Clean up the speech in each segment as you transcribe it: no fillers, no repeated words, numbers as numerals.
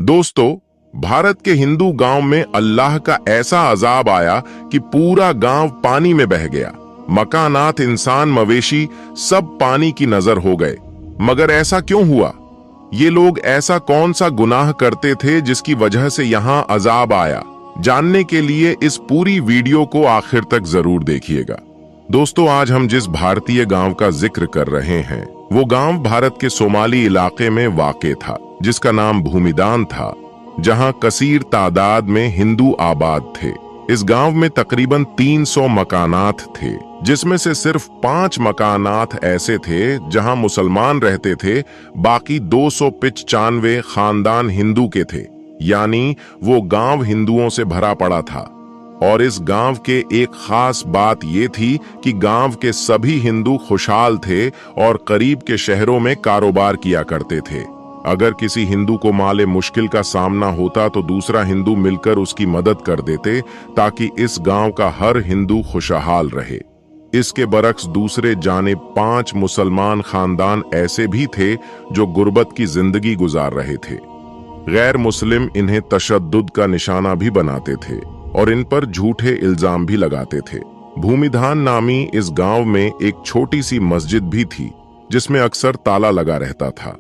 दोस्तों, भारत के हिंदू गांव में अल्लाह का ऐसा अजाब आया कि पूरा गांव पानी में बह गया। मकानात, इंसान, मवेशी सब पानी की नजर हो गए। मगर ऐसा क्यों हुआ? ये लोग ऐसा कौन सा गुनाह करते थे जिसकी वजह से यहां अजाब आया? जानने के लिए इस पूरी वीडियो को आखिर तक जरूर देखिएगा। दोस्तों, आज हम जिस भारतीय गांव का जिक्र कर रहे हैं वो गांव भारत के सोमाली इलाके में वाक़ था, जिसका नाम भूमिदान था, जहां कसीर तादाद में हिंदू आबाद थे। इस गांव में तकरीबन 300 मकानात थे, जिसमें से सिर्फ 5 मकानात ऐसे थे जहां मुसलमान रहते थे। बाकी 295 खानदान हिंदू के थे, यानी वो गांव हिंदुओं से भरा पड़ा था। और इस गांव के एक खास बात ये थी कि गांव के सभी हिंदू खुशहाल थे और करीब के शहरों में कारोबार किया करते थे। अगर किसी हिंदू को माले मुश्किल का सामना होता तो दूसरा हिंदू मिलकर उसकी मदद कर देते, ताकि इस गांव का हर हिंदू खुशहाल रहे। इसके बरक्स दूसरे जानिब 5 मुसलमान खानदान ऐसे भी थे जो गुर्बत की जिंदगी गुजार रहे थे। गैर मुस्लिम इन्हें तशद्दुद का निशाना भी बनाते थे और इन पर झूठे इल्जाम भी लगाते थे। भूमिदान नामी इस गांव में एक छोटी सी मस्जिद भी थी, जिसमें अक्सर ताला लगा रहता था।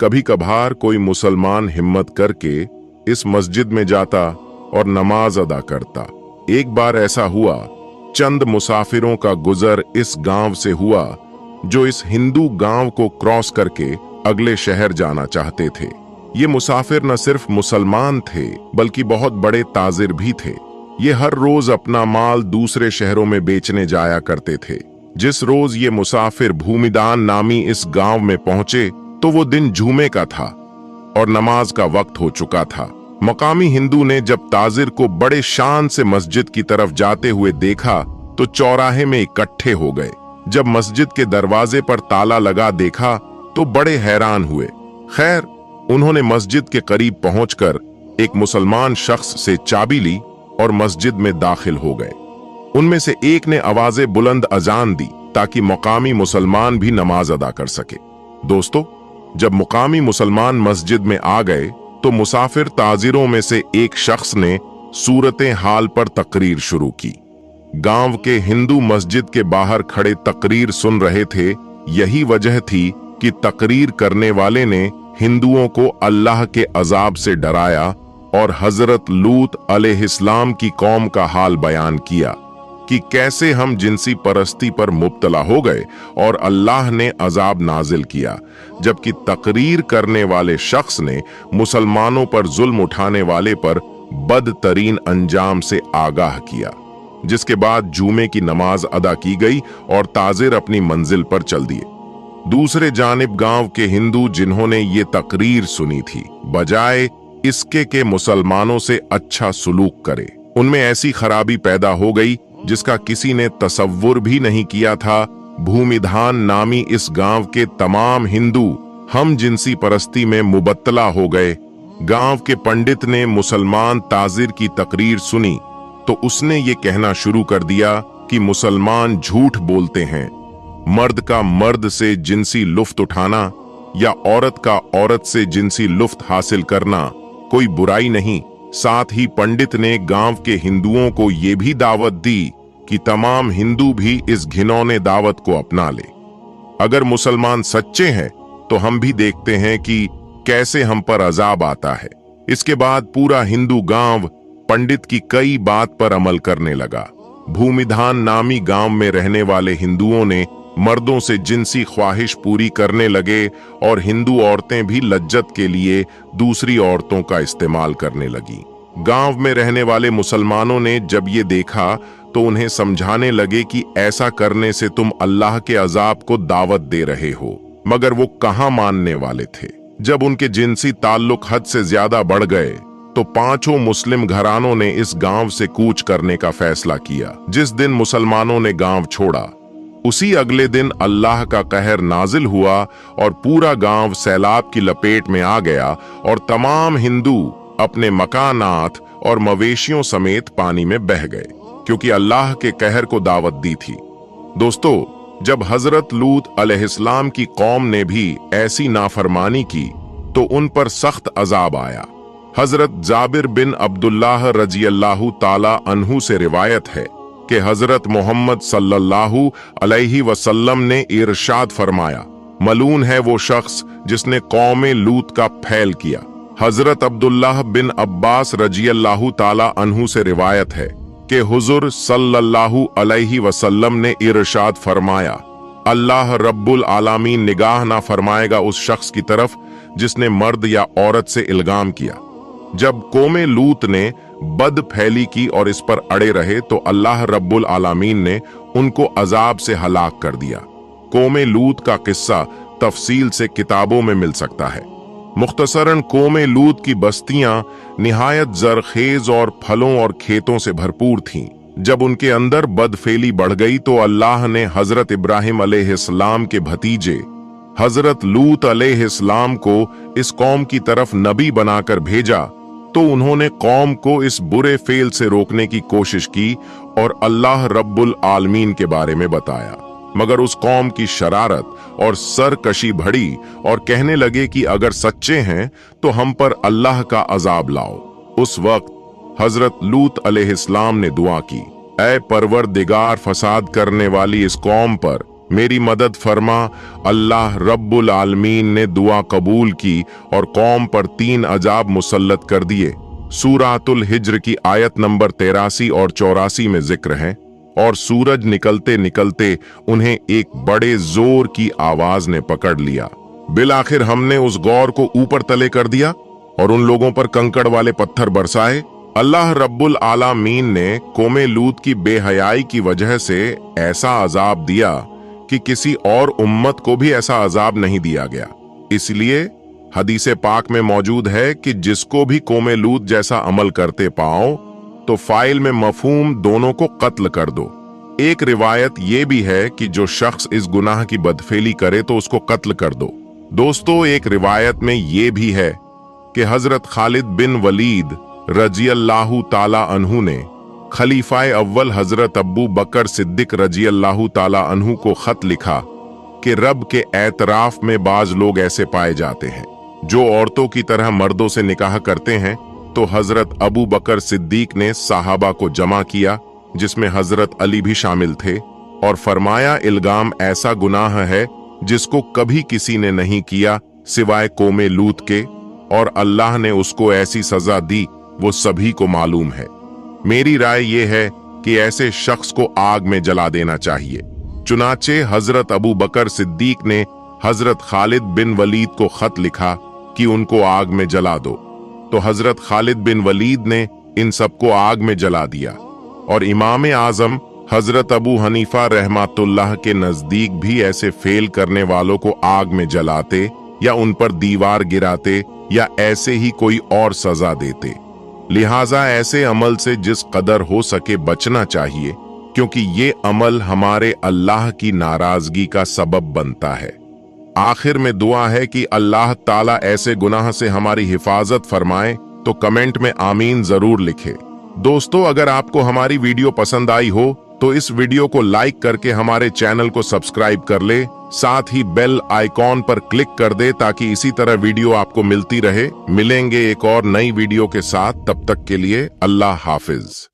कभी कभार कोई मुसलमान हिम्मत करके इस मस्जिद में जाता और नमाज अदा करता। एक बार ऐसा हुआ, चंद मुसाफिरों का गुजर इस गांव से हुआ जो इस हिंदू गांव को क्रॉस करके अगले शहर जाना चाहते थे। ये मुसाफिर न सिर्फ मुसलमान थे बल्कि बहुत बड़े ताजिर भी थे। ये हर रोज अपना माल दूसरे शहरों में बेचने जाया करते थे। जिस रोज ये मुसाफिर भूमिदान नामी इस गांव में पहुंचे तो वो दिन जुमे का था और नमाज का वक्त हो चुका था। मकामी हिंदू ने जब ताजिर को बड़े शान से मस्जिद की तरफ जाते हुए देखा तो चौराहे में इकट्ठे हो गए। जब मस्जिद के दरवाजे पर ताला लगा देखा तो बड़े हैरान हुए। खैर, उन्होंने मस्जिद के करीब पहुंचकर एक मुसलमान शख्स से चाबी ली और मस्जिद में दाखिल हो गए। उनमें से एक ने आवाज़े बुलंद अजान दी ताकि मकामी मुसलमान भी नमाज अदा कर सके। दोस्तों, जब मुकामी मुसलमान मस्जिद में आ गए तो मुसाफिर ताजिरों में से एक शख्स ने सूरते हाल पर तकरीर शुरू की। गांव के हिंदू मस्जिद के बाहर खड़े तकरीर सुन रहे थे। यही वजह थी कि तकरीर करने वाले ने हिंदुओं को अल्लाह के अजाब से डराया और हजरत लूत अलैहिस्सलाम की कौम का हाल बयान किया कि कैसे हम जिनसी परस्ती पर मुब्तला हो गए और अल्लाह ने अजाब नाजिल किया। जबकि तकरीर करने वाले शख्स ने मुसलमानों पर जुल्म उठाने वाले पर बदतरीन अंजाम से आगाह किया। जिसके बाद जुमे की नमाज अदा की गई और ताजिर अपनी मंजिल पर चल दिए। दूसरे जानिब गांव के हिंदू जिन्होंने ये तकरीर सुनी थी, बजाय इसके के मुसलमानों से अच्छा सुलूक करे, उनमें ऐसी खराबी पैदा हो गई जिसका किसी ने तसव्वुर भी नहीं किया था। भूमिदान नामी इस गांव के तमाम हिंदू हम जिनसी परस्ती में मुबत्तला हो गए। गांव के पंडित ने मुसलमान ताजिर की तकरीर सुनी तो उसने ये कहना शुरू कर दिया कि मुसलमान झूठ बोलते हैं। मर्द का मर्द से जिनसी लुफ्त उठाना या औरत का औरत से जिनसी लुफ्त हासिल करना कोई बुराई नहीं। साथ ही पंडित ने गांव के हिंदुओं को ये भी दावत दी कि तमाम हिंदू भी इस घिनौने दावत को अपना ले। अगर मुसलमान सच्चे हैं तो हम भी देखते हैं कि कैसे हम पर अजाब आता है। इसके बाद पूरा हिंदू गांव पंडित की कई बात पर अमल करने लगा। भूमिदान नामी गांव में रहने वाले हिंदुओं ने मर्दों से जिनसी ख्वाहिश पूरी करने लगे और हिंदू औरतें भी लज्जत के लिए दूसरी औरतों का इस्तेमाल करने लगी। गांव में रहने वाले मुसलमानों ने जब ये देखा तो उन्हें समझाने लगे कि ऐसा करने से तुम अल्लाह के अजाब को दावत दे रहे हो। मगर वो कहाँ मानने वाले थे। जब उनके जिनसी ताल्लुक हद से ज्यादा बढ़ गए तो 5 मुस्लिम घरानों ने इस गांव से कूच करने का फैसला किया। जिस दिन मुसलमानों ने गांव छोड़ा उसी अगले दिन अल्लाह का कहर नाजिल हुआ और पूरा गांव सैलाब की लपेट में आ गया और तमाम हिंदू अपने मकानात और मवेशियों समेत पानी में बह गए, क्योंकि अल्लाह के कहर को दावत दी थी। दोस्तों, जब हजरत लूत अलैहिस्सलाम की कौम ने भी ऐसी नाफरमानी की तो उन पर सख्त अजाब आया। हजरत जाबिर बिन अब्दुल्लाह रजी अल्लाह ताला अन्हु से रिवायत है कि हजरत मोहम्मद सल्लल्लाहु अलैहि वसल्लम ने इरशाद फरमाया, मलून है वो शख्स जिसने कौम लूत का फैल किया। हजरत अब्दुल्लाह बिन अब्बास रजी अल्लाह ताला अन्हु से रिवायत है कि हुजूर सल्लल्लाहु अलैहि वसल्लम ने इरशाद फरमाया, अल्लाह रब्बुल आलमीन निगाह ना फरमाएगा उस शख्स की तरफ जिसने मर्द या औरत से इल्गाम किया। जब कौमे लूत ने बद फैली की और इस पर अड़े रहे तो अल्लाह रब्बुल आलमीन ने उनको अजाब से हलाक कर दिया। कौमे लूत का किस्सा तफसील से किताबों में मिल सकता है। मुख्तसरन कौमे लूत की बस्तियां निहायत जरखेज और फलों और खेतों से भरपूर थीं। जब उनके अंदर बदफेली बढ़ गई तो अल्लाह ने हजरत इब्राहिम अलैहिस्सलाम के भतीजे हजरत लूत अलैहिस्सलाम को इस कौम की तरफ नबी बनाकर भेजा तो उन्होंने कौम को इस बुरे फेल से रोकने की कोशिश की और अल्लाह रब्बुल आलमीन के बारे में बताया। मगर उस कौम की शरारत और सरकशी बढ़ी और कहने लगे कि अगर सच्चे हैं तो हम पर अल्लाह का अजाब लाओ। उस वक्त हजरत लूत अलैहिस्सलाम ने दुआ की, ऐ परवरदिगार, फसाद करने वाली इस कौम पर मेरी मदद फरमा। अल्लाह रब्बुल आलमीन ने दुआ कबूल की और कौम पर 3 अजाब मुसल्लत कर दिए। सूरतुल हिज्र की आयत नंबर 83 और 84 में जिक्र है। और सूरज निकलते निकलते उन्हें एक बड़े जोर की आवाज ने पकड़ लिया। बिलाखिर हमने उस गौर को ऊपर तले कर दिया और उन लोगों पर कंकड़ वाले पत्थर बरसाए। अल्लाह रब्बुल आलमीन ने कौमे लूत की बेहयाई की वजह से ऐसा अजाब दिया कि किसी और उम्मत को भी ऐसा अजाब नहीं दिया गया। इसलिए हदीसे पाक में मौजूद है कि जिसको भी कौमे लूत जैसा अमल करते पाओ तो फाइल में मफहूम दोनों को कत्ल कर दो। एक रिवायत यह भी है कि जो शख्स इस गुनाह की बदफेली करे तो उसको कत्ल कर दो। दोस्तों, एक रिवायत में यह भी है कि हजरत खालिद बिन वलीद रजी अल्लाह ताला अन्हु ने खलीफाए अव्वल हजरत अबू बकर सिद्दीक रजी अल्लाह ताला अन्हु को खत लिखा कि रब के एतराफ में बाज लोग ऐसे पाए जाते हैं जो औरतों की तरह मर्दों से निकाह करते हैं। तो हजरत अबू बकर सिद्दीक ने साहबा को जमा किया जिसमें हजरत अली भी शामिल थे और फरमाया, इल्गाम ऐसा गुनाह है जिसको कभी किसी ने नहीं किया सिवाय कौमे लूत के, और अल्लाह ने उसको ऐसी सजा दी वो सभी को मालूम है। मेरी राय ये है कि ऐसे शख्स को आग में जला देना चाहिए। चुनाचे हजरत अबू बकर सिद्दीक ने हजरत खालिद बिन वलीद को खत लिखा कि उनको आग में जला दो। तो हजरत खालिद बिन वलीद ने इन सबको आग में जला दिया। और इमाम आजम हजरत अबू हनीफा रहमतुल्लाह के नजदीक भी ऐसे फेल करने वालों को आग में जलाते या उन पर दीवार गिराते या ऐसे ही कोई और सजा देते। लिहाजा ऐसे अमल से जिस कदर हो सके बचना चाहिए, क्योंकि ये अमल हमारे अल्लाह की नाराजगी का सबब बनता है। आखिर में दुआ है कि अल्लाह ताला ऐसे गुनाह से हमारी हिफाजत फरमाए। तो कमेंट में आमीन जरूर लिखे। दोस्तों, अगर आपको हमारी वीडियो पसंद आई हो तो इस वीडियो को लाइक करके हमारे चैनल को सब्सक्राइब कर ले, साथ ही बेल आइकॉन पर क्लिक कर दे ताकि इसी तरह वीडियो आपको मिलती रहे। मिलेंगे एक और नई वीडियो के साथ, तब तक के लिए अल्लाह हाफिज।